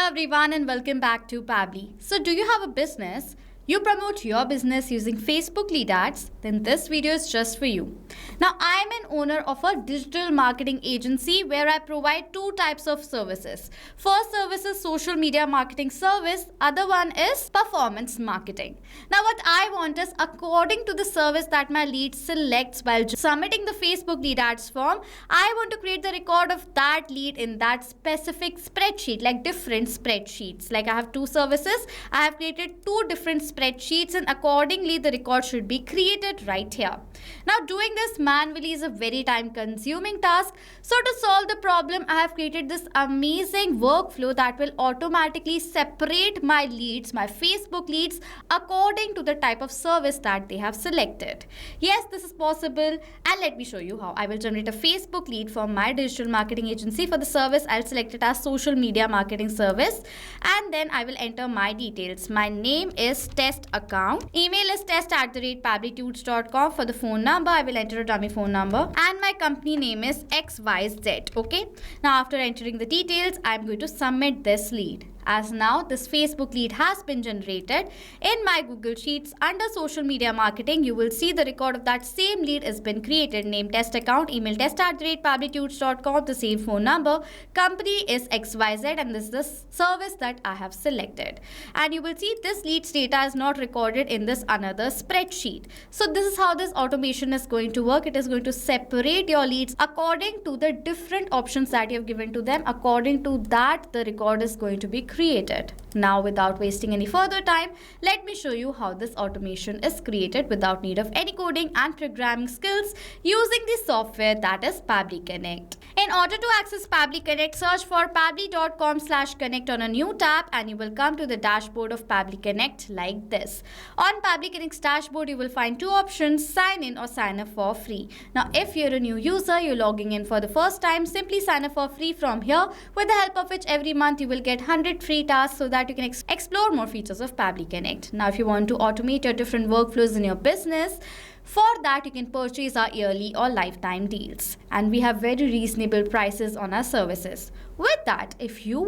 everyone and welcome back to Pabbly. So do you have a business? You promote your business using Facebook lead ads? Then this video is just for you. Now I am an owner of a digital marketing agency where I provide two types of services. First service is social media marketing service, other one is performance marketing. Now what I want is according to the service that my lead selects while submitting the Facebook lead ads form, I want to create the record of that lead in that specific spreadsheet, like different spreadsheets. Like I have two services, I have created two different spreadsheets and accordingly the record should be created right here. Now doing this manually is a very time consuming task. So to solve the problem, I have created this amazing workflow that will automatically separate my leads, my Facebook leads, according to the type of service that they have selected. Yes, this is possible and let me show you how. I will generate a Facebook lead from my digital marketing agency. For the service, I'll select it as social media marketing service and then I will enter my details. My name is test account. Email is test@pabblytudes.com. For the phone number, I will enter a dummy phone number and my company name is XYZ. Okay. Now after entering the details, I'm going to submit this lead. As now this Facebook lead has been generated in my Google Sheets under social media marketing, you will see the record of that same lead has been created. Name test account, email test@pabblytudes.com, the same phone number, company is XYZ and this is the service that I have selected. And you will see this leads data is not recorded in this another spreadsheet. So this is how this automation is going to work. It is going to separate your leads according to the different options that you have given to them. According to that, the record is going to be created. Now without wasting any further time, let me show you how this automation is created without need of any coding and programming skills using the software that is Pabbly Connect. In order to access Pabbly Connect, search for pabbly.com/connect on a new tab and you will come to the dashboard of Pabbly Connect like this. On Pabbly Connect's dashboard, you will find two options, sign in or sign up for free. Now if you're a new user, you're logging in for the first time, simply sign up for free from here, with the help of which every month you will get 100 free tasks so that you can explore more features of Pabbly Connect. Now if you want to automate your different workflows in your business, for that you can purchase our yearly or lifetime deals and we have very reasonable prices on our services. With that, if you're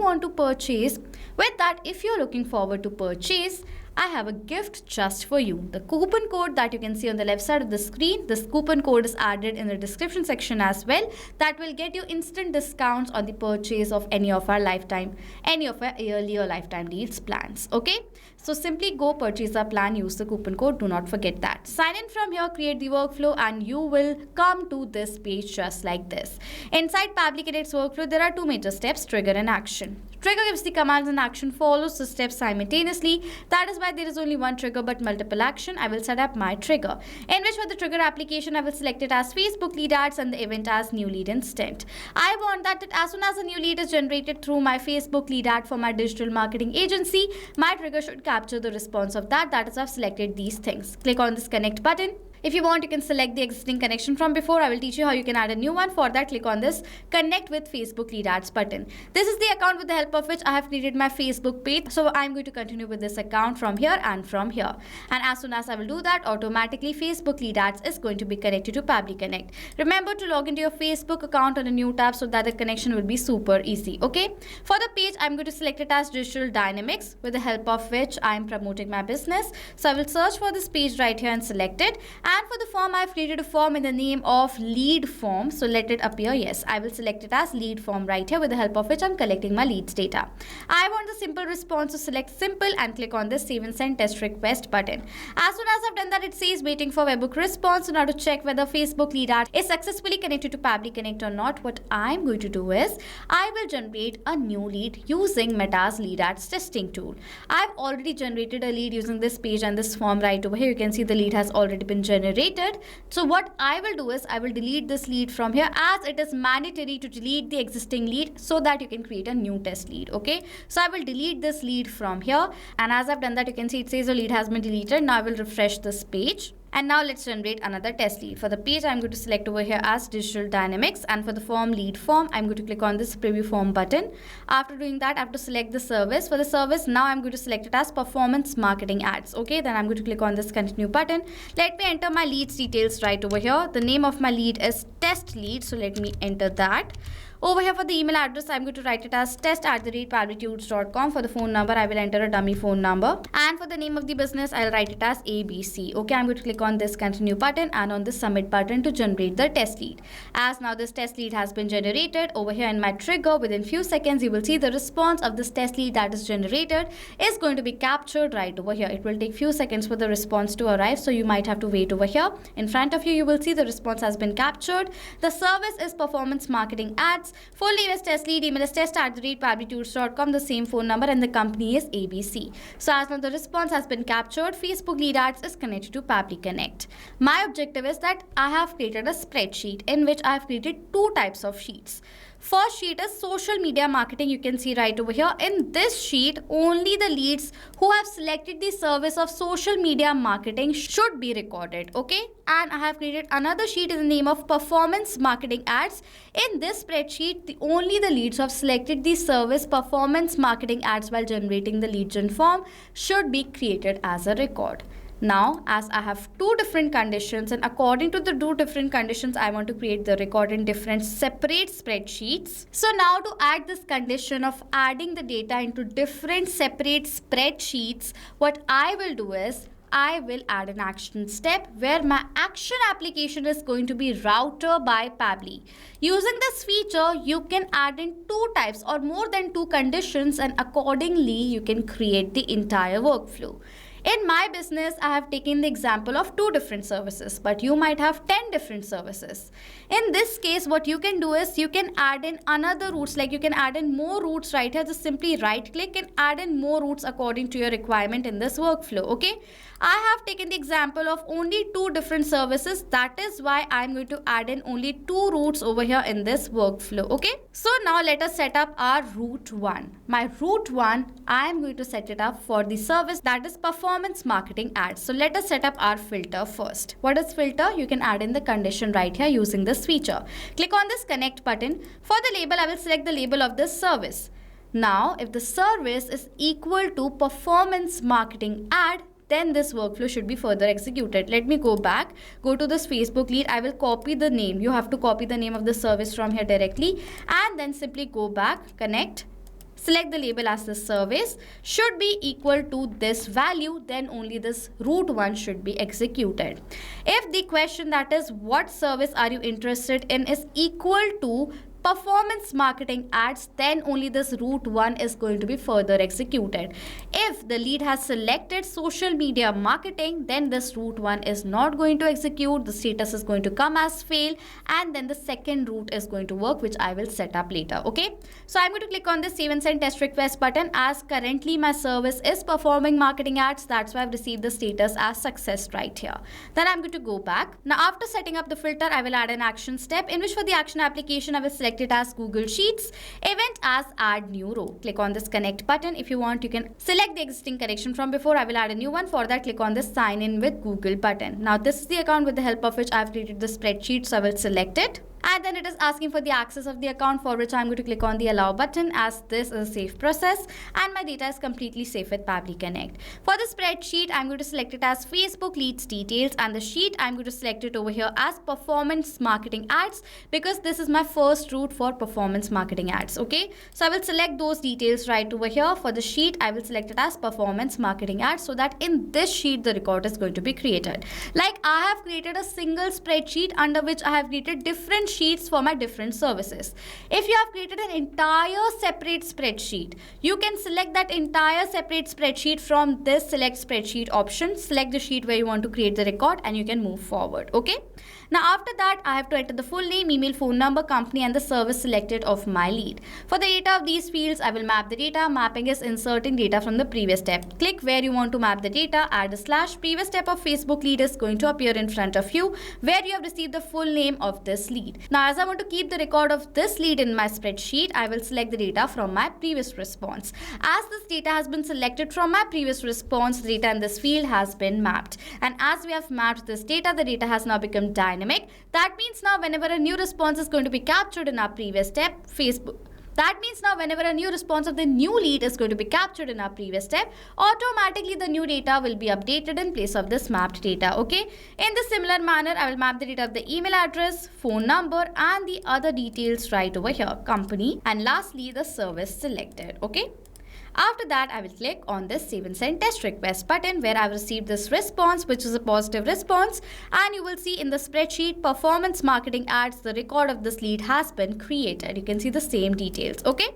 looking forward to purchase, I have a gift just for you. The coupon code that you can see on the left side of the screen, this coupon code is added in the description section as well. That will get you instant discounts on the purchase of any of our yearly or lifetime deals plans. Okay, so simply go purchase our plan, use the coupon code, do not forget that. Sign in from here, create the workflow and you will come to this page just like this. Inside Pabbly Connect's workflow, there are two major steps, trigger and action. Trigger gives the commands and action follows the steps simultaneously. That is why there is only one trigger but multiple action. I will set up my trigger, in which for the trigger application, I will select it as Facebook lead ads and the event as new lead instant. I want that as soon as a new lead is generated through my Facebook lead ad for my digital marketing agency, my trigger should capture the response of that. That is why I've selected these things. Click on this connect button. If you want, you can select the existing connection from before. I will teach you how you can add a new one. For that, click on this connect with Facebook lead ads button. This is the account with the help of which I have created my Facebook page. So I'm going to continue with this account from here and from here. And as soon as I will do that, automatically Facebook lead ads is going to be connected to Pabbly Connect. Remember to log into your Facebook account on a new tab so that the connection will be super easy. Okay. For the page, I'm going to select it as Digital Dynamics, with the help of which I'm promoting my business. So I will search for this page right here and select it. And for the form, I've created a form in the name of lead form. So let it appear. Yes, I will select it as lead form right here, with the help of which I'm collecting my leads data. I want the simple response, to select simple and click on this save and send test request button. As soon as I've done that, it says waiting for webhook response. So now to check whether Facebook lead ad is successfully connected to Pabbly Connect or not, what I'm going to do is I will generate a new lead using Meta's lead ads testing tool. I've already generated a lead using this page and this form right over here. You can see the lead has already been generated. So what I will do is I will delete this lead from here, as it is mandatory to delete the existing lead so that you can create a new test lead. Okay, so I will delete this lead from here, and as I've done that, you can see it says the lead has been deleted. Now I will refresh this page. And now let's generate another test lead. For the page, I'm going to select over here as Digital Dynamics, and for the form lead form, I'm going to click on this preview form button. After doing that, I have to select the service. For the service, now I'm going to select it as performance marketing ads. Okay, then I'm going to click on this continue button. Let me enter my leads details right over here. The name of my lead is test lead, so let me enter that. Over here for the email address, I'm going to write it as test@pabblytunes.com. For the phone number, I will enter a dummy phone number. And for the name of the business, I'll write it as ABC. Okay, I'm going to click on this continue button and on this submit button to generate the test lead. As now this test lead has been generated, over here in my trigger, within few seconds, you will see the response of this test lead that is generated is going to be captured right over here. It will take few seconds for the response to arrive, so you might have to wait over here. In front of you, you will see the response has been captured. The service is performance marketing ads. Full name is test lead, email is test@pabblytunes.com, the same phone number, and the company is ABC. So as now the response has been captured, Facebook lead ads is connected to Pabbly Connect. My objective is that I have created a spreadsheet in which I have created two types of sheets. First sheet is social media marketing. You can see right over here. In this sheet, only the leads who have selected the service of social media marketing should be recorded. Okay. And I have created another sheet in the name of performance marketing ads. In this spreadsheet, only the leads who have selected the service performance marketing ads while generating the lead gen form should be created as a record. Now, as I have two different conditions, and according to the two different conditions, I want to create the record in different separate spreadsheets. So now to add this condition of adding the data into different separate spreadsheets, what I will do is I will add an action step where my action application is going to be router by Pabbly. Using this feature, you can add in two types or more than two conditions, and accordingly, you can create the entire workflow. In my business, I have taken the example of two different services, but you might have 10 different services. In this case, what you can do is you can add in another routes, like you can add in more routes right here. Just simply right click and add in more routes according to your requirement in this workflow. Okay. I have taken the example of only two different services. That is why I'm going to add in only two routes over here in this workflow. Okay. So now let us set up our route 1. My route 1, I am going to set it up for the service that is performance marketing ads. So let us set up our filter first. What is filter? You can add in the condition right here using this feature. Click on this connect button. For the label, I will select the label of this service. Now, if the service is equal to performance marketing ad, then this workflow should be further executed. Let me go back, go to this Facebook lead. I will copy the name. You have to copy the name of the service from here directly, and then simply go back, connect, select the label as the service should be equal to this value, then only this route 1 should be executed. If the question, that is what service are you interested in, is equal to performance marketing ads, then only this route 1 is going to be further executed. If the lead has selected social media marketing, then this route 1 is not going to execute. The status is going to come as fail, and then the second route is going to work, which I will set up later. Okay, so I'm going to click on the save and send test request button. As currently my service is performing marketing ads, that's why I've received the status as success right here. Then I'm going to go back. Now after setting up the filter, I will add an action step in which for the action application I will select it as Google Sheets, event as add new row. Click on this connect button. If you want, you can select the existing connection from before. I will add a new one. For that, click on this sign in with Google button. Now this is the account with the help of which I have created the spreadsheet, so I will select it. And then it is asking for the access of the account, for which I'm going to click on the allow button, as this is a safe process and my data is completely safe with Pabbly Connect. For the spreadsheet, I'm going to select it as Facebook leads details, and the sheet I'm going to select it over here as performance marketing ads, because this is my first route for performance marketing ads. Okay, so I will select those details right over here. For the sheet, I will select it as performance marketing ads, so that in this sheet the record is going to be created. Like I have created a single spreadsheet under which I have created different sheets for my different services. If you have created an entire separate spreadsheet, you can select that entire separate spreadsheet from this select spreadsheet option. Select the sheet where you want to create the record and you can move forward. Okay. Now after that, I have to enter the full name, email, phone number, company and the service selected of my lead. For the data of these fields, I will map the data. Mapping is inserting data from the previous step. Click where you want to map the data, add a slash. Previous step of Facebook lead is going to appear in front of you where you have received the full name of this lead. Now as I want to keep the record of this lead in my spreadsheet, I will select the data from my previous response. As this data has been selected from my previous response, the data in this field has been mapped. And as we have mapped this data, the data has now become dynamic. That means now whenever a new response is going to be captured in our previous step, That means now whenever a new response of the new lead is going to be captured in our previous step, automatically the new data will be updated in place of this mapped data. Okay. In the similar manner, I will map the data of the email address, phone number, and the other details right over here, company, and lastly the service selected. Okay. After that, I will click on this save and send test request button where I have received this response, which is a positive response, and you will see in the spreadsheet performance marketing ads, the record of this lead has been created. You can see the same details. Okay.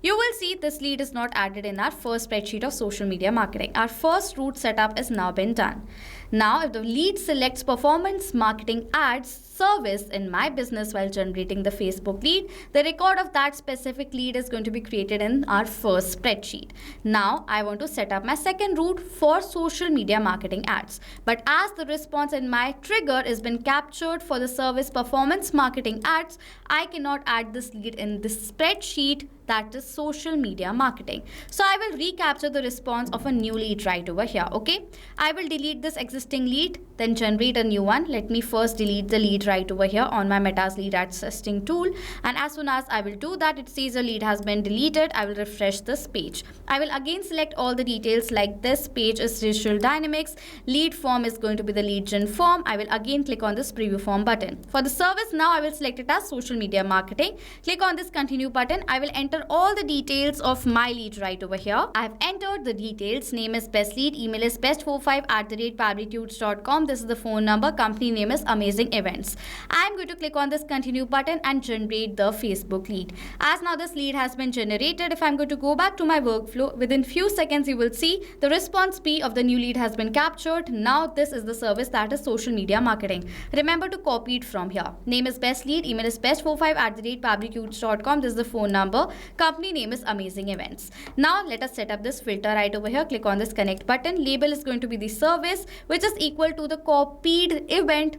You will see this lead is not added in our first spreadsheet of social media marketing. Our first route setup is now been done. Now, if the lead selects performance marketing ads service in my business while generating the Facebook lead, the record of that specific lead is going to be created in our first spreadsheet. Now, I want to set up my second route for social media marketing ads. But as the response in my trigger has been captured for the service performance marketing ads, I cannot add this lead in this spreadsheet, that is social media marketing. So I will recapture the response of a new lead right over here. Okay. I will delete this existing lead, then generate a new one. Let me first delete the lead right over here on my Meta's lead ads testing tool. And as soon as I will do that, it says a lead has been deleted. I will refresh this page. I will again select all the details like this page is digital dynamics. Lead form is going to be the lead gen form. I will again click on this preview form button. For the service now, I will select it as social media marketing. Click on this continue button. I will enter all the details of my lead right over here. I have entered the details. Name is best lead, email is best45@pabblytudes.com. This is the phone number, company name is Amazing Events. I am going to click on this continue button and generate the Facebook lead. As now this lead has been generated, if I am going to go back to my workflow, within few seconds you will see the response P of the new lead has been captured. Now this is the service, that is social media marketing. Remember to copy it from here. Name is best lead, email is best45@pabblytudes.com. This is the phone number. Company name is Amazing Events. Now let us set up this filter right over here. Click on this connect button. Label is going to be the service, which is equal to the copied event,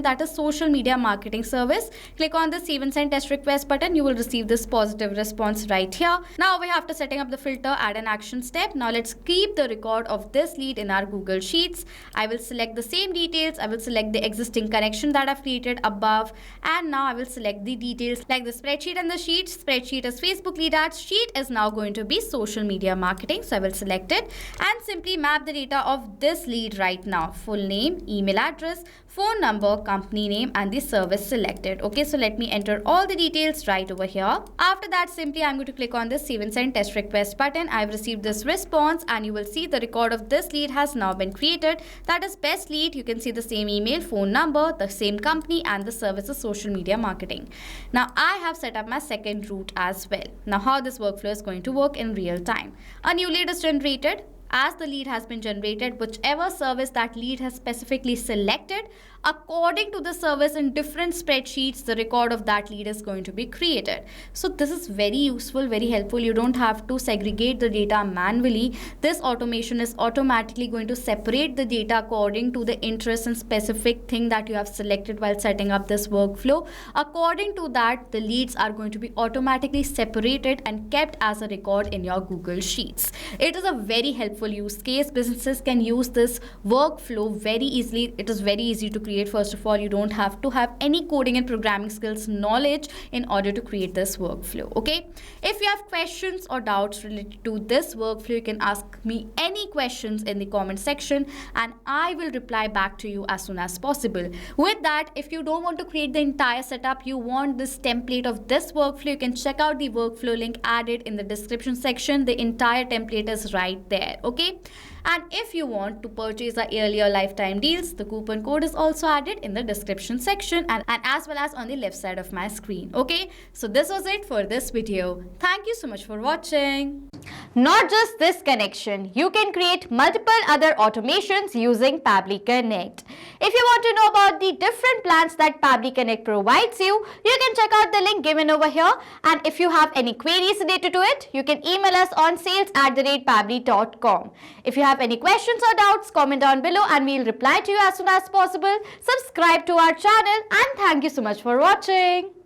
that is social media marketing service. Click on the save and send test request button. You will receive this positive response right here. Now we have to setting up the filter, add an action step. Now let's keep the record of this lead in our Google Sheets. I will select the same details. I will select the existing connection that I've created above, and now I will select the details like the spreadsheet and the sheet. Spreadsheet is Facebook lead ads, sheet is now going to be social media marketing. So I will select it and simply map the data of this lead right now. Full name, email address, phone number, company name, and the service selected. Okay, so let me enter all the details right over here. After that, simply I'm going to click on this save and send test request button. I've received this response and you will see the record of this lead has now been created. That is best lead. You can see the same email, phone number, the same company, and the service is social media marketing. Now I have set up my second route as well. Now how this workflow is going to work in real time. A new lead is generated. As the lead has been generated, whichever service that lead has specifically selected, according to the service in different spreadsheets, the record of that lead is going to be created. So this is very useful, very helpful. You don't have to segregate the data manually. This automation is automatically going to separate the data according to the interest and specific thing that you have selected while setting up this workflow. According to that, the leads are going to be automatically separated and kept as a record in your Google Sheets. It is a very helpful use case. Businesses can use this workflow very easily. It is very easy to create. First of all, you don't have to have any coding and programming skills knowledge in order to create this workflow. Okay. If you have questions or doubts related to this workflow, you can ask me any questions in the comment section and I will reply back to you as soon as possible. With that, if you don't want to create the entire setup, you want this template of this workflow, you can check out the workflow link added in the description section. The entire template is right there. Okay. And if you want to purchase the earlier lifetime deals, the coupon code is also added in the description section and as well as on the left side of my screen. Okay, so this was it for this video. Thank you so much for watching. Not just this connection, you can create multiple other automations using Pabbly Connect. If you want to know about the different plans that Pabbly Connect provides you, you can check out the link given over here. And if you have any queries related to it, you can email us on sales@pabbly.com. If you have any questions or doubts, comment down below and we'll reply to you as soon as possible. Subscribe to our channel and thank you so much for watching.